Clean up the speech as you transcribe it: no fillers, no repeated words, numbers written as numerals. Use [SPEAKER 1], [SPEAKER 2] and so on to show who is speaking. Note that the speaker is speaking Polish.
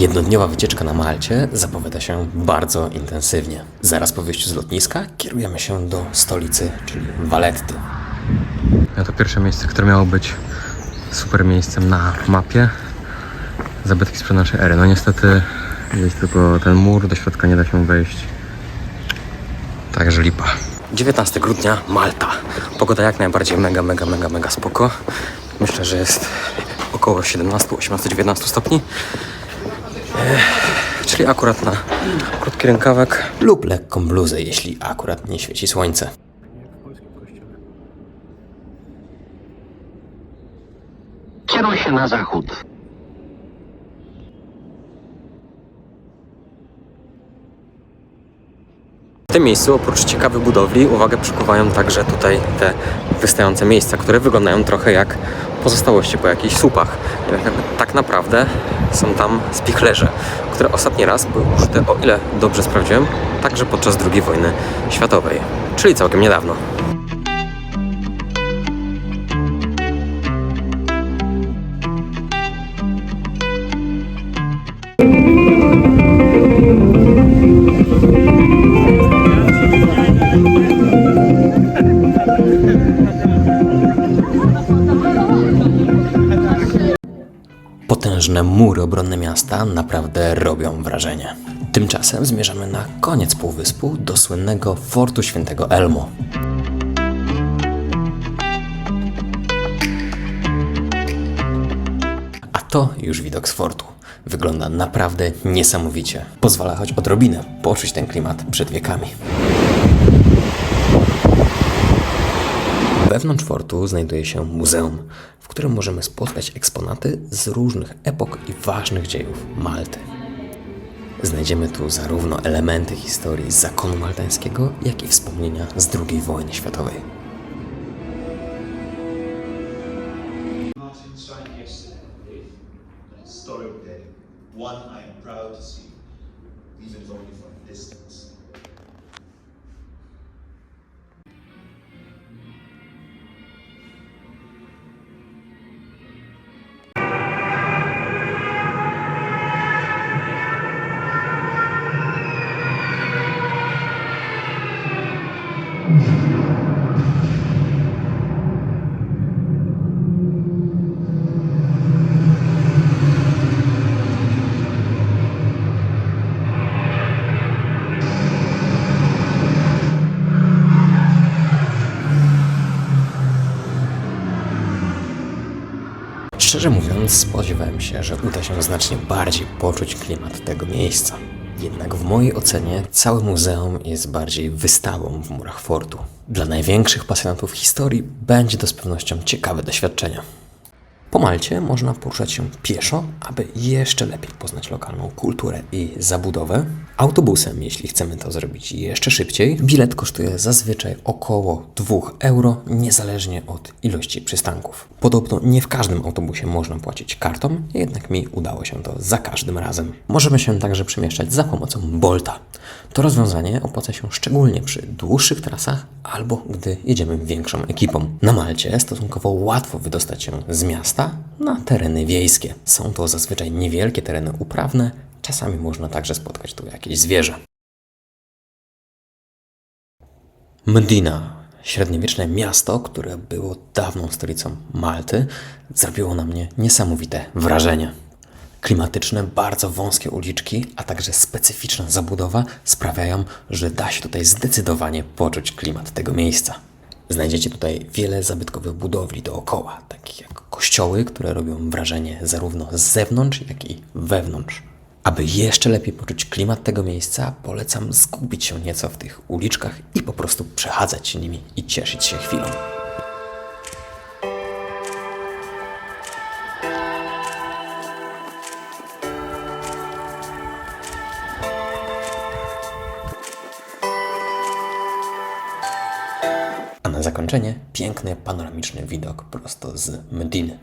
[SPEAKER 1] Jednodniowa wycieczka na Malcie zapowiada się bardzo intensywnie. Zaraz po wyjściu z lotniska kierujemy się do stolicy, czyli Valletty. To pierwsze miejsce, które miało być super miejscem na mapie. Zabytki sprzed naszej ery. No niestety jest tylko ten mur, do środka nie da się wejść. Także lipa. 19 grudnia, Malta. Pogoda jak najbardziej mega spoko. Myślę, że jest około 17, 18, 19 stopni. Czyli akurat na krótki rękawek lub lekką bluzę, jeśli akurat nie świeci słońce.
[SPEAKER 2] Kieruj się na zachód.
[SPEAKER 1] W tym miejscu oprócz ciekawych budowli uwagę przykuwają także tutaj te wystające miejsca, które wyglądają trochę jak pozostałości po jakichś słupach. Tak naprawdę są tam spichlerze, które ostatni raz były użyte, o ile dobrze sprawdziłem, także podczas II wojny światowej, czyli całkiem niedawno. Potężne mury obronne miasta naprawdę robią wrażenie. Tymczasem zmierzamy na koniec półwyspu do słynnego fortu Świętego Elmo. A to już widok z fortu. Wygląda naprawdę niesamowicie. Pozwala choć odrobinę poczuć ten klimat przed wiekami. Wewnątrz fortu znajduje się muzeum, w którym możemy spotkać eksponaty z różnych epok i ważnych dziejów Malty. Znajdziemy tu zarówno elementy historii zakonu maltańskiego, jak i wspomnienia z II wojny światowej.
[SPEAKER 3] Martin's signed yesterday, I believe. An historic day, one I am proud to see, even if only from a distance.
[SPEAKER 1] Szczerze mówiąc, spodziewałem się, że uda się znacznie bardziej poczuć klimat tego miejsca. Jednak w mojej ocenie całe muzeum jest bardziej wystawą w murach fortu. Dla największych pasjonatów historii będzie to z pewnością ciekawe doświadczenie. Po Malcie można poruszać się pieszo, aby jeszcze lepiej poznać lokalną kulturę i zabudowę. Autobusem, jeśli chcemy to zrobić jeszcze szybciej. Bilet kosztuje zazwyczaj około 2 euro, niezależnie od ilości przystanków. Podobno nie w każdym autobusie można płacić kartą, jednak mi udało się to za każdym razem. Możemy się także przemieszczać za pomocą Bolta. To rozwiązanie opłaca się szczególnie przy dłuższych trasach albo gdy jedziemy większą ekipą. Na Malcie stosunkowo łatwo wydostać się z miasta na tereny wiejskie. Są to zazwyczaj niewielkie tereny uprawne, czasami można także spotkać tu jakieś zwierzę. Mdina, średniowieczne miasto, które było dawną stolicą Malty, zrobiło na mnie niesamowite wrażenie. Klimatyczne, bardzo wąskie uliczki, a także specyficzna zabudowa sprawiają, że da się tutaj zdecydowanie poczuć klimat tego miejsca. Znajdziecie tutaj wiele zabytkowych budowli dookoła, takich jak kościoły, które robią wrażenie zarówno z zewnątrz, jak i wewnątrz. Aby jeszcze lepiej poczuć klimat tego miejsca, polecam zgubić się nieco w tych uliczkach i po prostu przechadzać się nimi i cieszyć się chwilą. A na zakończenie piękny panoramiczny widok prosto z Mdiny.